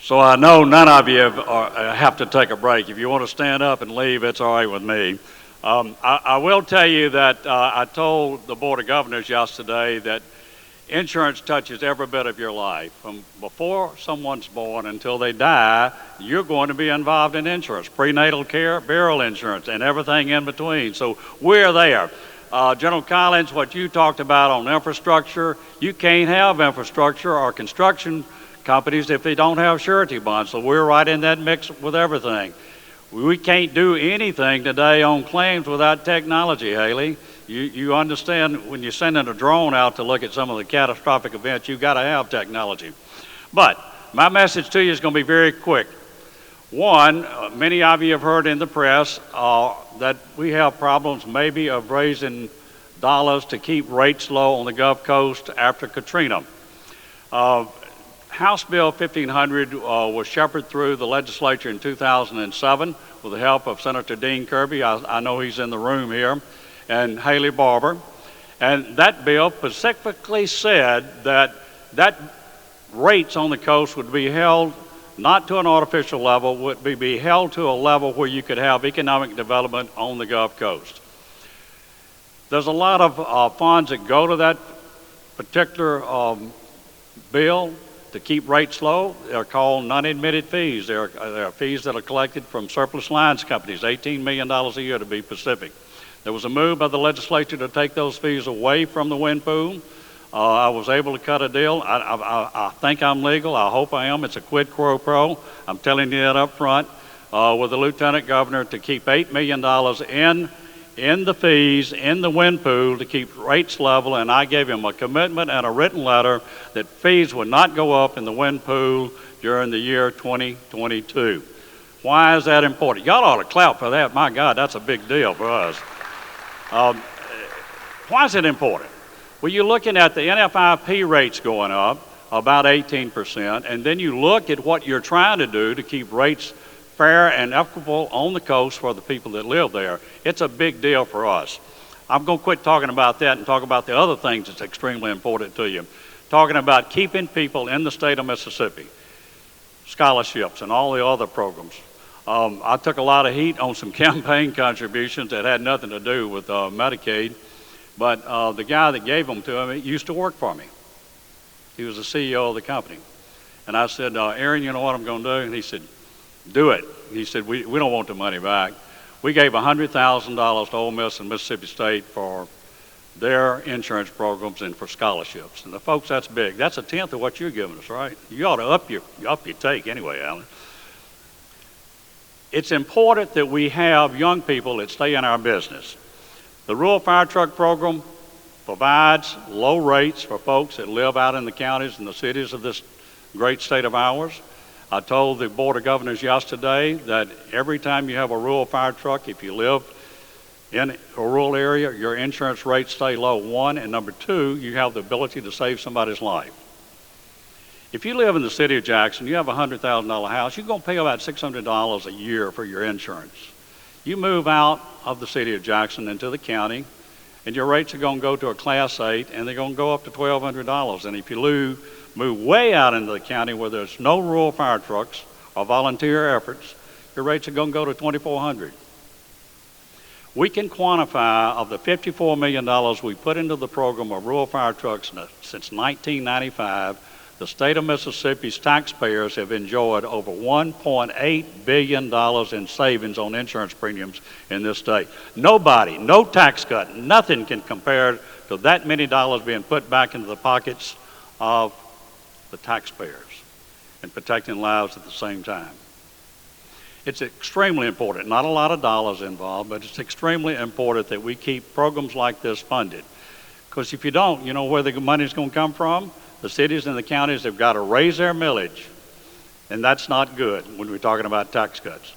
So I know none of you have to take a break. If you want to stand up and leave, it's all right with me. I will tell you that I told the Board of Governors yesterday that insurance touches every bit of your life. From before someone's born until they die, you're going to be involved in insurance, prenatal care, burial insurance, and everything in between. So we're there. General Collins, what you talked about on infrastructure, you can't have infrastructure or construction companies if they don't have surety bonds. So we're right in that mix with everything. We can't do anything today on claims without technology, Haley. You understand when you're sending a drone out to look at some of the catastrophic events, you've got to have technology. But my message to you is going to be very quick. One, many of you have heard in the press that we have problems maybe of raising dollars to keep rates low on the Gulf Coast after Katrina. House Bill 1500 was shepherded through the legislature in 2007 with the help of Senator Dean Kirby. I know he's in the room here, and Haley Barber. And that bill specifically said that rates on the coast would be held not to an artificial level, would be held to a level where you could have economic development on the Gulf Coast. There's a lot of funds that go to that particular bill to keep rates low. They're called non-admitted fees. They're fees that are collected from surplus lines companies, $18 million a year to be specific. There was a move by the legislature to take those fees away from the wind pool. I was able to cut a deal. I think I'm legal. I hope I am. It's a quid pro quo. I'm telling you that up front with the lieutenant governor to keep $8 million in the fees in the wind pool to keep rates level, and I gave him a commitment and a written letter that fees would not go up in the wind pool during the year 2022. Why is that important? Y'all ought to clap for that. My God, that's a big deal for us. Why is it important? Well, you're looking at the NFIP rates going up about 18%, and then you look at what you're trying to do to keep rates fair and equitable on the coast for the people that live there. It's a big deal for us. I'm going to quit talking about that and talk about the other things that's extremely important to you. Talking about keeping people in the state of Mississippi, scholarships and all the other programs. I took a lot of heat on some campaign contributions that had nothing to do with Medicaid, but the guy that gave them to me used to work for me. He was the CEO of the company. And I said, Aaron, you know what I'm going to do? And he said, do it. He said, we don't want the money back. We gave $100,000 to Ole Miss and Mississippi State for their insurance programs and for scholarships. And the folks, that's big. That's a tenth of what you're giving us, right? You ought to up your take anyway, Alan. It's important that we have young people that stay in our business. The Rural Fire Truck Program provides low rates for folks that live out in the counties and the cities of this great state of ours. I told the Board of Governors yesterday that every time you have a rural fire truck, if you live in a rural area, your insurance rates stay low, one, and number two, you have the ability to save somebody's life. If you live in the city of Jackson, you have a $100,000 house, you're going to pay about $600 a year for your insurance. You move out of the city of Jackson into the county, and your rates are going to go to a Class 8, and they're going to go up to $1,200. And if you move way out into the county where there's no rural fire trucks or volunteer efforts, your rates are going to go to $2,400. We can quantify of the $54 million we put into the program of rural fire trucks since 1995, the state of Mississippi's taxpayers have enjoyed over $1.8 billion in savings on insurance premiums in this state. Nobody, no tax cut, nothing can compare to that many dollars being put back into the pockets of the taxpayers and protecting lives at the same time. It's extremely important, not a lot of dollars involved, but it's extremely important that we keep programs like this funded. Because if you don't, you know where the money's going to come from? The cities and the counties have got to raise their millage, and that's not good when we're talking about tax cuts.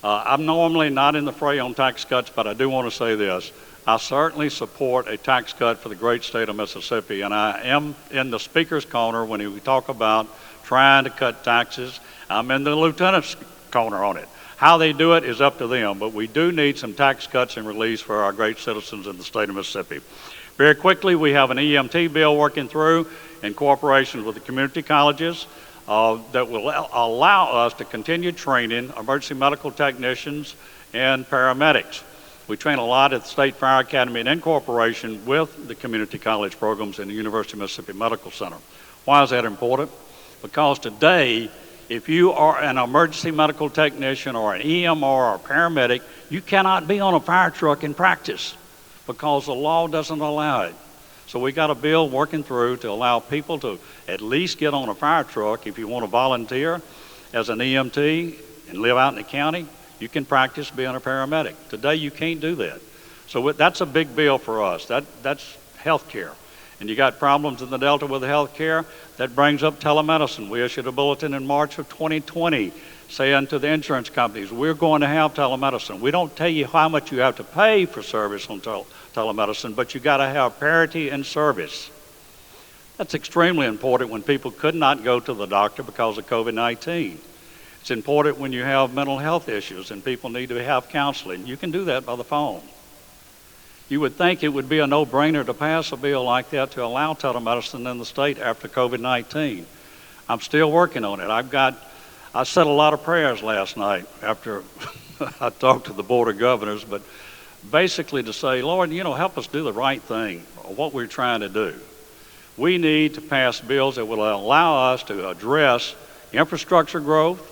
I'm normally not in the fray on tax cuts, but I do want to say this. I certainly support a tax cut for the great state of Mississippi, and I am in the speaker's corner when we talk about trying to cut taxes. I'm in the lieutenant's corner on it. How they do it is up to them, but we do need some tax cuts and relief for our great citizens in the state of Mississippi. Very quickly, we have an EMT bill working through in cooperation with the community colleges. that will allow us to continue training emergency medical technicians and paramedics. We train a lot at the State Fire Academy and in cooperation with the community college programs in the University of Mississippi Medical Center. Why is that important? Because today, if you are an emergency medical technician or an EMR or a paramedic, you cannot be on a fire truck in practice because the law doesn't allow it. So we got a bill working through to allow people to at least get on a fire truck. If you want to volunteer as an EMT and live out in the county, you can practice being a paramedic. Today you can't do that. So that's a big bill for us. That's health care. And you got problems in the Delta with the health care, that brings up telemedicine. We issued a bulletin in March of 2020 saying to the insurance companies, we're going to have telemedicine. We don't tell you how much you have to pay for service on telemedicine, but you got to have parity in service. That's extremely important when people could not go to the doctor because of COVID-19. It's important when you have mental health issues and people need to have counseling. You can do that by the phone. You would think it would be a no-brainer to pass a bill like that to allow telemedicine in the state after COVID-19. I'm still working on it. I said a lot of prayers last night after I talked to the Board of Governors, but basically to say, Lord, help us do the right thing, what we're trying to do. We need to pass bills that will allow us to address infrastructure growth,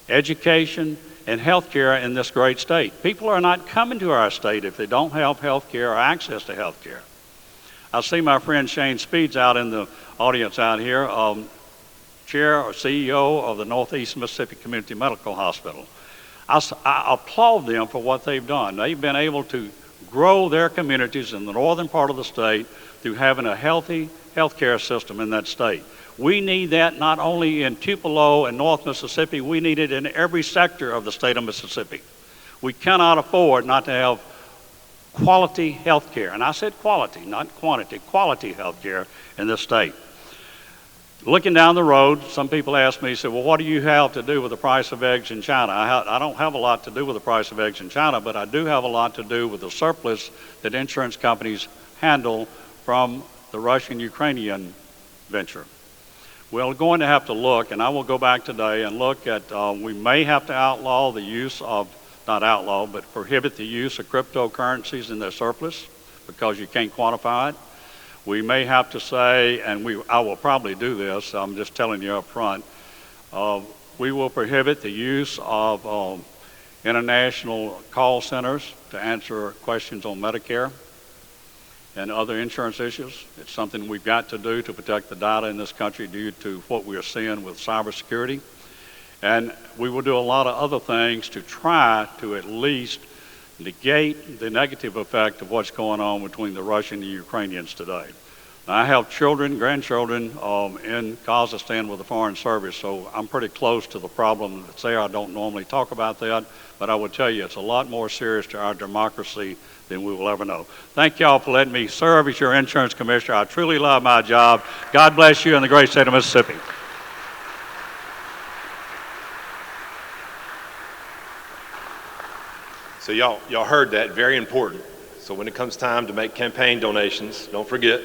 education, and health care in this great state. People are not coming to our state if they don't have health care or access to health care. I see my friend Shane Speeds out in the audience out here, Chair or CEO of the Northeast Mississippi Community Medical Hospital. I applaud them for what they've done. They've been able to grow their communities in the northern part of the state through having a healthy health care system in that state. We need that not only in Tupelo and North Mississippi, we need it in every sector of the state of Mississippi. We cannot afford not to have quality health care. And I said quality, not quantity, quality health care in this state. Looking down the road, some people ask me, well, what do you have to do with the price of eggs in China? I don't have a lot to do with the price of eggs in China, but I do have a lot to do with the surplus that insurance companies handle from the Russian-Ukrainian venture. We're going to have to look, and I will go back today and look at, we may have to outlaw the use of, not outlaw, but prohibit the use of cryptocurrencies in their surplus because you can't quantify it. We may have to say, and I will probably do this, I'm just telling you up front, we will prohibit the use of international call centers to answer questions on Medicare and other insurance issues. It's something we've got to do to protect the data in this country due to what we are seeing with cybersecurity. And we will do a lot of other things to try to at least negate the negative effect of what's going on between the Russians and the Ukrainians today. Now, I have children, grandchildren in Kazakhstan with the Foreign Service, so I'm pretty close to the problem that's there. I don't normally talk about that, but I would tell you it's a lot more serious to our democracy than we will ever know. Thank y'all for letting me serve as your insurance commissioner. I truly love my job. God bless you in the great state of Mississippi. So y'all heard that, very important. So when it comes time to make campaign donations, don't forget,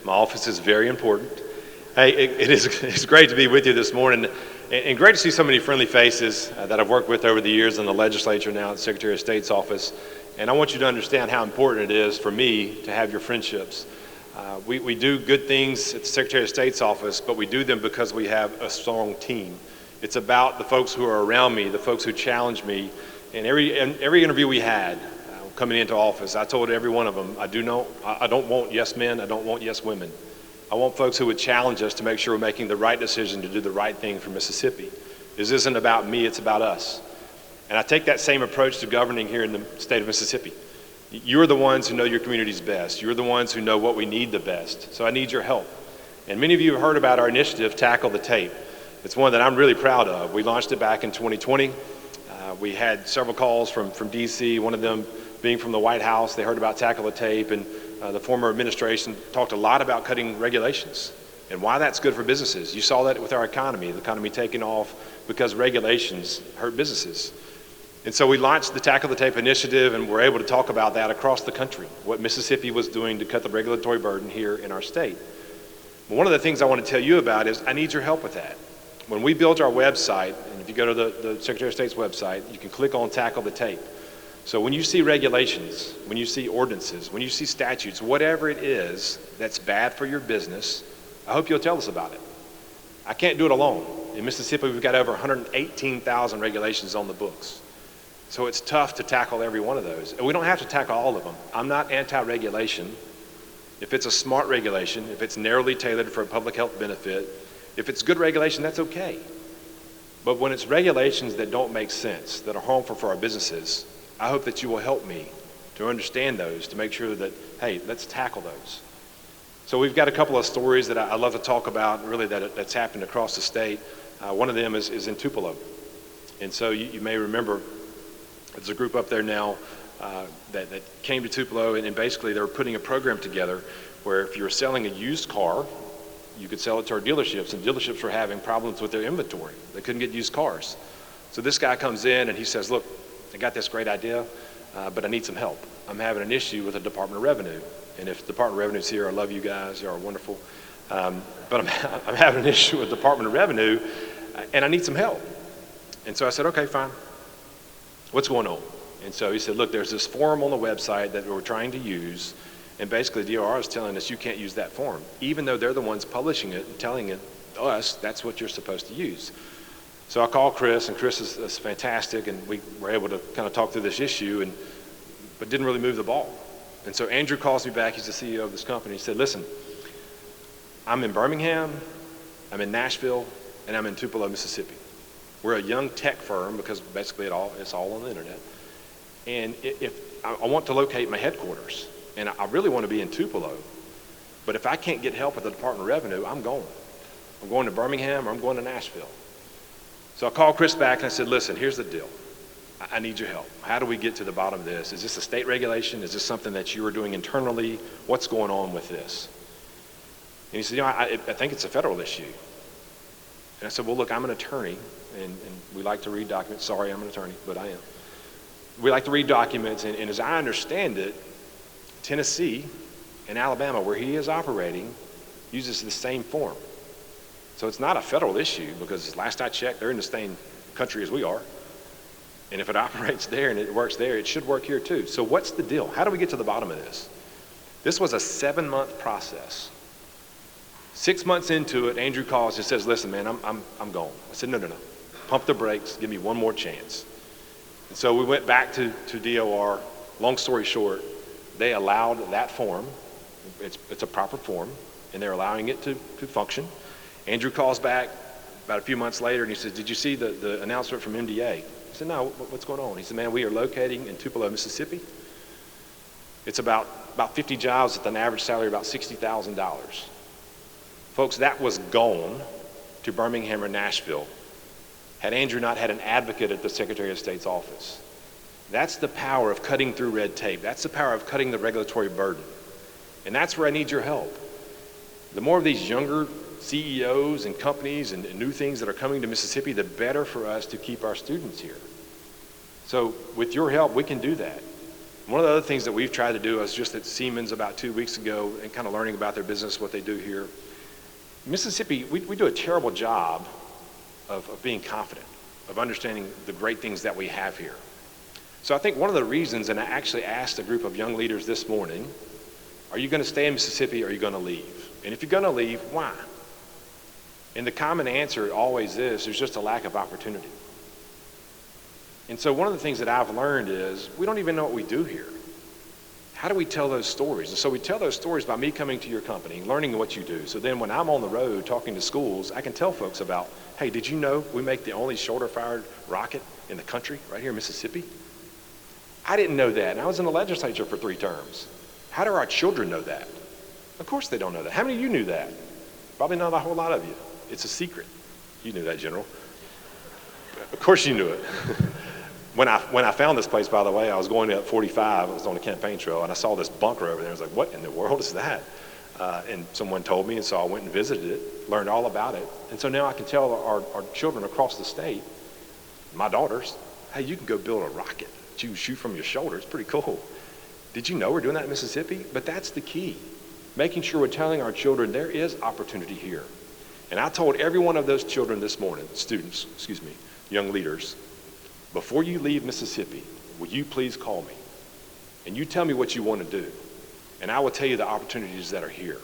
my office is very important. Hey, it's great to be with you this morning, and great to see so many friendly faces that I've worked with over the years in the legislature, now at the Secretary of State's office. And I want you to understand how important it is for me to have your friendships. We do good things at the Secretary of State's office, but we do them because we have a strong team. It's about the folks who are around me, the folks who challenge me. And every interview we had coming into office, I told every one of them, I don't want yes men, I don't want yes women. I want folks who would challenge us to make sure we're making the right decision to do the right thing for Mississippi. This isn't about me, it's about us. And I take that same approach to governing here in the state of Mississippi. You're the ones who know your communities best. You're the ones who know what we need the best. So I need your help. And many of you have heard about our initiative, Tackle the Tape. It's one that I'm really proud of. We launched it back in 2020. We had several calls from DC, one of them being from the White House. They heard about Tackle the Tape, and the former administration talked a lot about cutting regulations and why that's good for businesses. You saw that with our economy, the economy taking off because regulations hurt businesses. And so we launched the Tackle the Tape initiative, and we're able to talk about that across the country, what Mississippi was doing to cut the regulatory burden here in our state. But one of the things I want to tell you about is I need your help with that. when we built our website, and if you go to the Secretary of State's website, you can click on Tackle the Tape. So when you see regulations, when you see ordinances, when you see statutes, whatever it is that's bad for your business, I hope you'll tell us about it. I can't do it alone. In Mississippi, we've got over 118,000 regulations on the books. So it's tough to tackle every one of those. And we don't have to tackle all of them. I'm not anti-regulation. If it's a smart regulation, if it's narrowly tailored for a public health benefit, if it's good regulation, that's okay. But when it's regulations that don't make sense, that are harmful for our businesses, I hope that you will help me to understand those, to make sure that, hey, let's tackle those. So we've got a couple of stories that I love to talk about, really, that's happened across the state. One of them is in Tupelo. And so you may remember, there's a group up there now that came to Tupelo, and basically they were putting a program together where if you were selling a used car, you could sell it to our dealerships, and dealerships were having problems with their inventory. They couldn't get used cars. So this guy comes in and he says, look, I got this great idea, but I need some help. I'm having an issue with the Department of Revenue. And if the Department of Revenue's here, I love you guys, you are wonderful. But I'm having an issue with the Department of Revenue, and I need some help. And so I said, okay, fine. What's going on? And so he said, look, there's this form on the website that we're trying to use, and basically DOR is telling us you can't use that form, even though they're the ones publishing it and telling us that's what you're supposed to use. So I called Chris, and Chris is fantastic, and we were able to kind of talk through this issue, but didn't really move the ball. And so Andrew calls me back, he's the CEO of this company. He said, listen, I'm in Birmingham, I'm in Nashville, and I'm in Tupelo, Mississippi. We're a young tech firm because basically it's all on the internet. And if I want to locate my headquarters, and I really want to be in Tupelo, but if I can't get help with the Department of Revenue, I'm going. I'm going to Birmingham or I'm going to Nashville. So I called Chris back and I said, listen, here's the deal. I need your help. How do we get to the bottom of this? Is this a state regulation? Is this something that you are doing internally? What's going on with this? And he said, I think it's a federal issue. And I said, well, look, I'm an attorney, and we like to read documents. Sorry, I'm an attorney, but I am. We like to read documents, and as I understand it, Tennessee and Alabama, where he is operating, uses the same form. So it's not a federal issue, because last I checked, they're in the same country as we are. And if it operates there and it works there, it should work here too. So what's the deal? How do we get to the bottom of this? This was a 7-month process. 6 months into it, Andrew calls and says, listen, man, I'm gone. I said, no. Pump the brakes, give me one more chance. And so we went back to DOR. Long story short, they allowed that form. It's a proper form, and they're allowing it to function. Andrew calls back about a few months later, and he says, did you see the announcement from MDA? I said, no, what's going on? He said, man, we are locating in Tupelo, Mississippi. It's about 50 jobs with an average salary of about $60,000. Folks, that was gone to Birmingham or Nashville had Andrew not had an advocate at the Secretary of State's office. That's the power of cutting through red tape. That's the power of cutting the regulatory burden. And that's where I need your help. The more of these younger CEOs and companies and new things that are coming to Mississippi, the better for us to keep our students here. So with your help, we can do that. One of the other things that we've tried to do, I was just at Siemens about 2 weeks ago and kind of learning about their business, what they do here. Mississippi, we do a terrible job of being confident, of understanding the great things that we have here. So I think one of the reasons, and I actually asked a group of young leaders this morning, are you going to stay in Mississippi or are you going to leave? And if you're going to leave, why? And the common answer always is, there's just a lack of opportunity. And so one of the things that I've learned is, we don't even know what we do here. How do we tell those stories? And so we tell those stories by me coming to your company, learning what you do. So then when I'm on the road talking to schools, I can tell folks about, hey, did you know we make the only shoulder-fired rocket in the country right here in Mississippi? I didn't know that, and I was in the legislature for 3 terms. How do our children know that? Of course they don't know that. How many of you knew that? Probably not a whole lot of you. It's a secret. You knew that, General. Of course you knew it. When I found this place, by the way, I was going up 45, I was on a campaign trail, and I saw this bunker over there. I was like, what in the world is that? And someone told me, and so I went and visited it, learned all about it. And so now I can tell our children across the state, my daughters, hey, you can go build a rocket that you shoot from your shoulder. It's pretty cool. Did you know we're doing that in Mississippi? But that's the key, making sure we're telling our children there is opportunity here. And I told every one of those children this morning, students, excuse me, young leaders, before you leave Mississippi, will you please call me? And you tell me what you want to do. And I will tell you the opportunities that are here.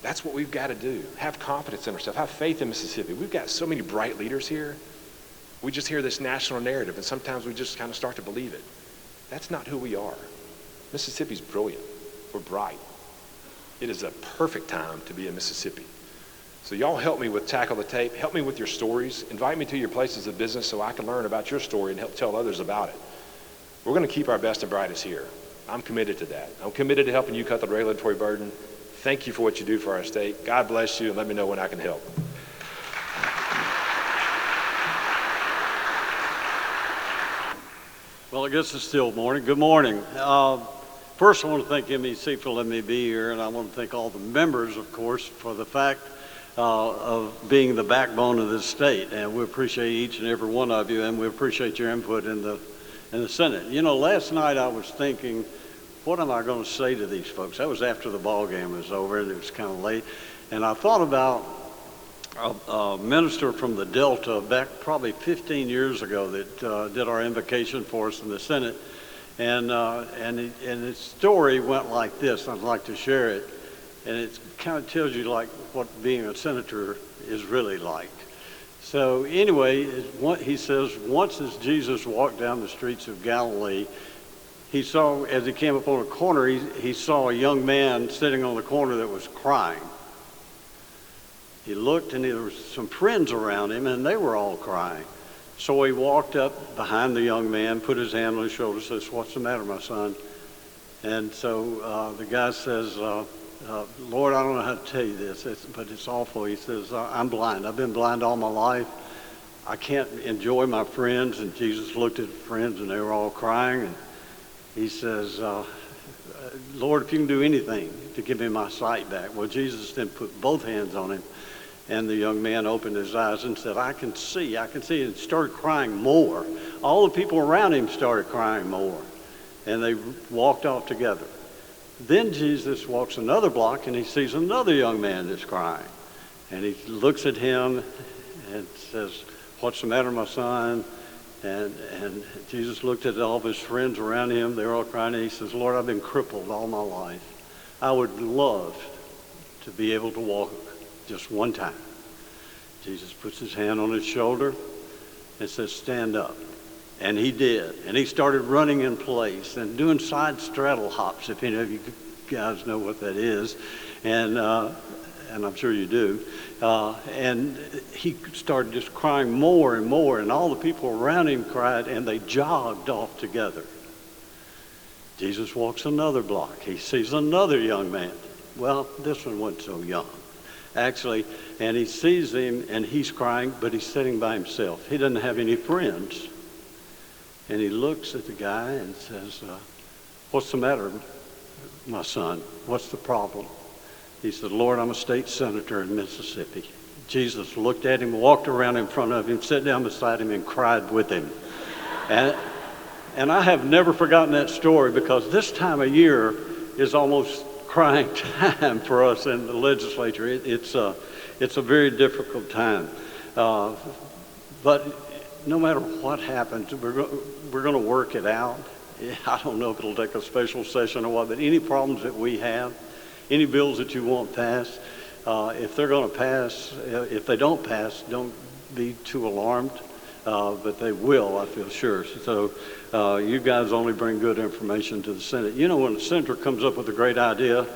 That's what we've got to do. Have confidence in ourselves. Have faith in Mississippi. We've got so many bright leaders here. We just hear this national narrative, and sometimes we just kind of start to believe it. That's not who we are. Mississippi's brilliant. We're bright. It is a perfect time to be in Mississippi. So y'all help me with Tackle the Tape. Help me with your stories. Invite me to your places of business so I can learn about your story and help tell others about it. We're going to keep our best and brightest here. I'm committed to that. I'm committed to helping you cut the regulatory burden. Thank you for what you do for our state. God bless you, and let me know when I can help. Well, I guess it's still morning. Good morning. First, I want to thank MEC for letting me be here, and I want to thank all the members, of course, for the fact of being the backbone of this state. And we appreciate each and every one of you, and we appreciate your input in the Senate. You know, last night I was thinking, what am I going to say to these folks? That was after the ball game was over, and it was kind of late. And I thought about a minister from the Delta back probably 15 years ago that did our invocation for us in the Senate. And his story went like this. I'd like to share it. And it kind of tells you like what being a senator is really like. So anyway, he says, once as Jesus walked down the streets of Galilee, he saw, as he came up on a corner, he saw a young man sitting on the corner that was crying. He looked, and there was some friends around him, and they were all crying. So he walked up behind the young man, put his hand on his shoulder, says, "What's the matter, my son?" And so the guy says, "Lord, I don't know how to tell you this, but it's awful." He says, "I'm blind. I've been blind all my life. I can't enjoy my friends." And Jesus looked at the friends, and they were all crying. And he says, "Lord, if you can do anything to give me my sight back." Well, Jesus then put both hands on him, and the young man opened his eyes and said, I can see, and started crying more. All the people around him started crying more, and they walked off together. Then Jesus walks another block, and he sees another young man that's crying, and he looks at him and says, "What's the matter, my son?" And Jesus looked at all of his friends around him. They were all crying, and he says, "Lord, I've been crippled all my life. I would love to be able to walk just one time." Jesus puts his hand on his shoulder and says, "Stand up." And he did. And he started running in place and doing side straddle hops, if any of you guys know what that is. And I'm sure you do. And he started just crying more and more, and all the people around him cried, and they jogged off together. Jesus walks another block. He sees another young man. Well, this one wasn't so young, actually. And he sees him, and he's crying, but he's sitting by himself. He doesn't have any friends. And he looks at the guy and says, "What's the matter, my son? What's the problem?" He said, "Lord, I'm a state senator in Mississippi." Jesus looked at him, walked around in front of him, sat down beside him, and cried with him. And I have never forgotten that story, because this time of year is almost crying time for us in the legislature. It's a very difficult time. But no matter what happens, we're going to work it out. I don't know if it'll take a special session or what, but any problems that we have, any bills that you want passed, if they're going to pass, if they don't pass, don't be too alarmed, but they will, I feel sure. So you guys only bring good information to the Senate. You know, when the senator comes up with a great idea,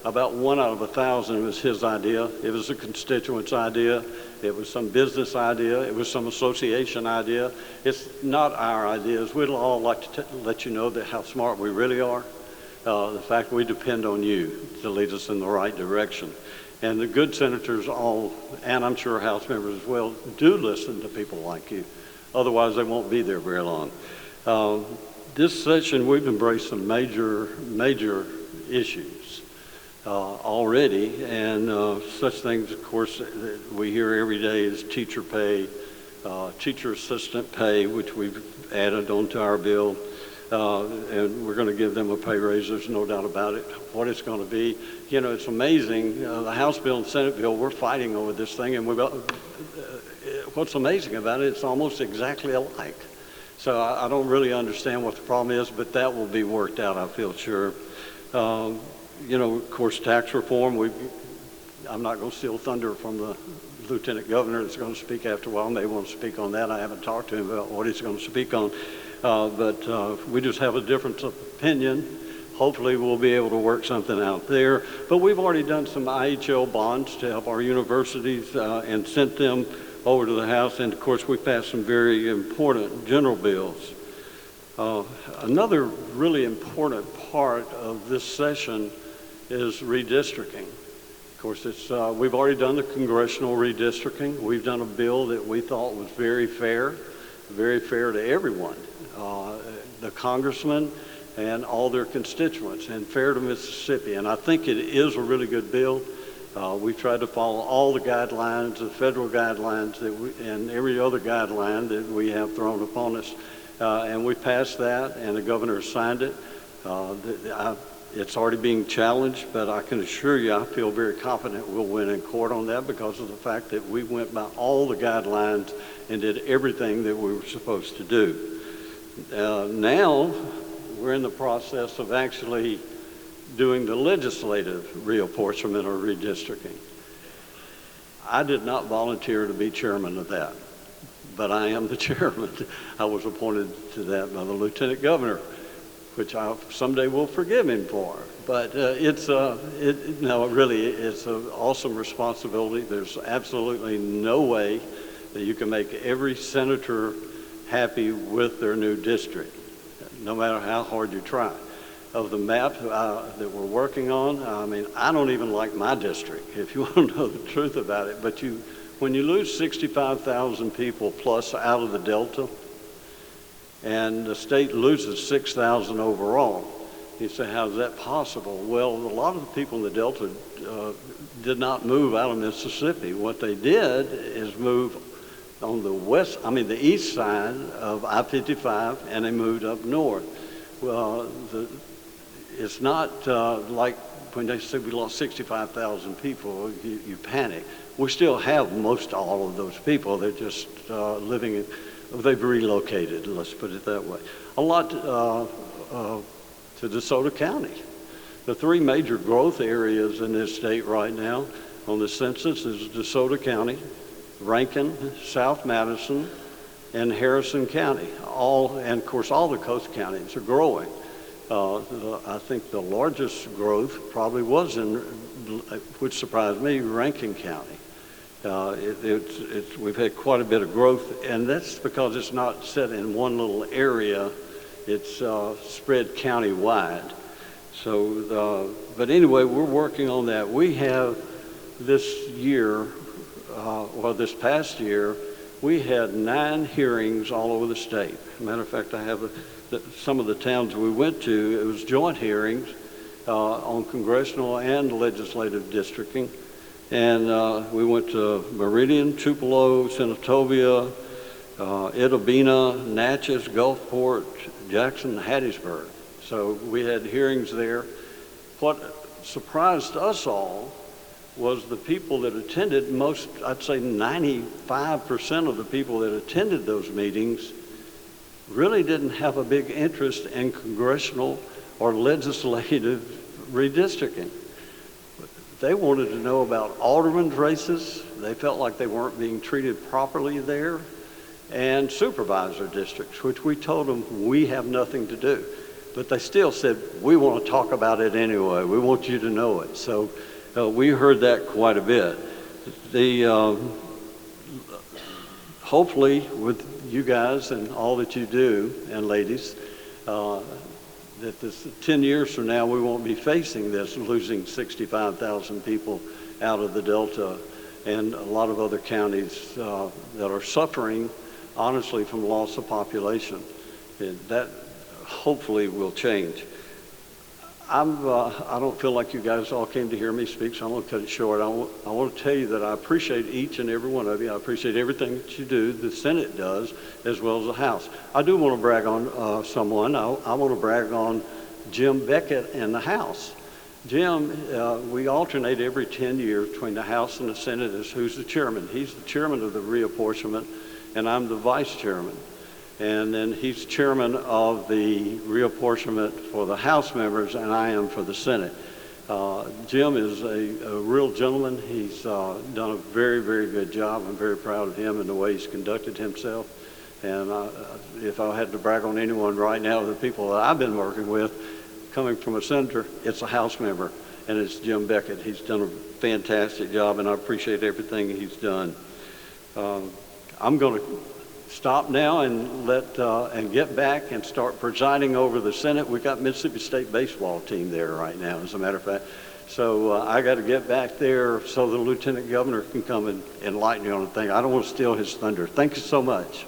about 1 out of 1,000 was his idea. It was a constituent's idea. It was some business idea. It was some association idea. It's not our ideas. We'd all like to let you know that how smart we really are. The fact we depend on you to lead us in the right direction. And the good senators all, and I'm sure House members as well, do listen to people like you. Otherwise, they won't be there very long. This session, we've embraced some major issues already, and such things, of course, that we hear every day is teacher pay, teacher assistant pay, which we've added onto our bill. and we're going to give them a pay raise. There's no doubt about it. What it's going to be, you know, it's amazing. The House bill and Senate bill, we're fighting over this thing, and what's amazing about it, it's almost exactly alike. So I don't really understand what the problem is, but that will be worked out, I feel sure. You know, of course, tax reform, I'm not going to steal thunder from the Lieutenant Governor that's going to speak after a while. May want to speak on that. I haven't talked to him about what he's going to speak on. But we just have a difference of opinion. Hopefully we'll be able to work something out there. But we've already done some IHL bonds to help our universities and sent them over to the House. And of course we passed some very important general bills. Another really important part of this session is redistricting. Of course, we've already done the Congressional Redistricting. We've done a bill that we thought was very fair to everyone, the congressmen and all their constituents, and fair to Mississippi. And I think it is a really good bill. We tried to follow all the guidelines, the federal guidelines and every other guideline that we have thrown upon us. And we passed that, and the governor signed it. It's already being challenged, but I can assure you I feel very confident we'll win in court on that because of the fact that we went by all the guidelines and did everything that we were supposed to do. Now we're in the process of actually doing the legislative reapportionment or redistricting. I did not volunteer to be chairman of that, but I am the chairman. I was appointed to that by the Lieutenant Governor, which I someday will forgive him for. But it's an awesome responsibility. There's absolutely no way that you can make every senator happy with their new district, no matter how hard you try. Of the map that we're working on, I mean, I don't even like my district, if you want to know the truth about it. But when you lose 65,000 people plus out of the Delta, and the state loses 6,000 overall, you say, how's that possible? Well, a lot of the people in the Delta did not move out of Mississippi. What they did is move on the east side of I-55, and they moved up north. Well, it's not like when they say we lost 65,000 people, you panic. We still have most all of those people. They're just they've relocated, let's put it that way. A lot to DeSoto County. The three major growth areas in this state right now on the census is DeSoto County, Rankin, South Madison, and Harrison County. And of course all the coast counties are growing. I think the largest growth probably was which surprised me, Rankin County. We've had quite a bit of growth, and that's because it's not set in one little area. It's spread county-wide. So, but anyway, we're working on that. We have this past year, we had 9 hearings all over the state. Matter of fact, I have some of the towns we went to, it was joint hearings on congressional and legislative districting. And we went to Meridian, Tupelo, Senatobia, Itta-Bena, Natchez, Gulfport, Jackson, Hattiesburg. So we had hearings there. What surprised us all was the people that attended. I'd say 95% of the people that attended those meetings really didn't have a big interest in congressional or legislative redistricting. They wanted to know about aldermen's races. They felt like they weren't being treated properly there, and supervisor districts, which we told them we have nothing to do. But they still said, we want to talk about it anyway. We want you to know it. So we heard that quite a bit. Hopefully with you guys and all that you do, and ladies, that 10 years from now we won't be facing this, losing 65,000 people out of the Delta and a lot of other counties that are suffering, honestly, from loss of population. And that hopefully will change. I don't feel like you guys all came to hear me speak, so I'm going to cut it short. I want to tell you that I appreciate each and every one of you. I appreciate everything that you do, the Senate does, as well as the House. I do want to brag on someone. I want to brag on Jim Beckett and the House. Jim, we alternate every 10 years between the House and the Senate as who's the chairman. He's the chairman of the reapportionment, and I'm the vice chairman. And then he's chairman of the reapportionment for the House members, and I am for the Senate. Jim is a real gentleman. He's done a very, very good job. I'm very proud of him and the way he's conducted himself. And if I had to brag on anyone right now, the people that I've been working with, coming from a senator, it's a House member, and it's Jim Beckett. He's done a fantastic job, and I appreciate everything he's done. I'm going to stop now and get back and start presiding over the Senate. We've got Mississippi State baseball team there right now, as a matter of fact. So I got to get back there so the Lieutenant Governor can come and enlighten you on the thing. I don't want to steal his thunder. Thank you so much.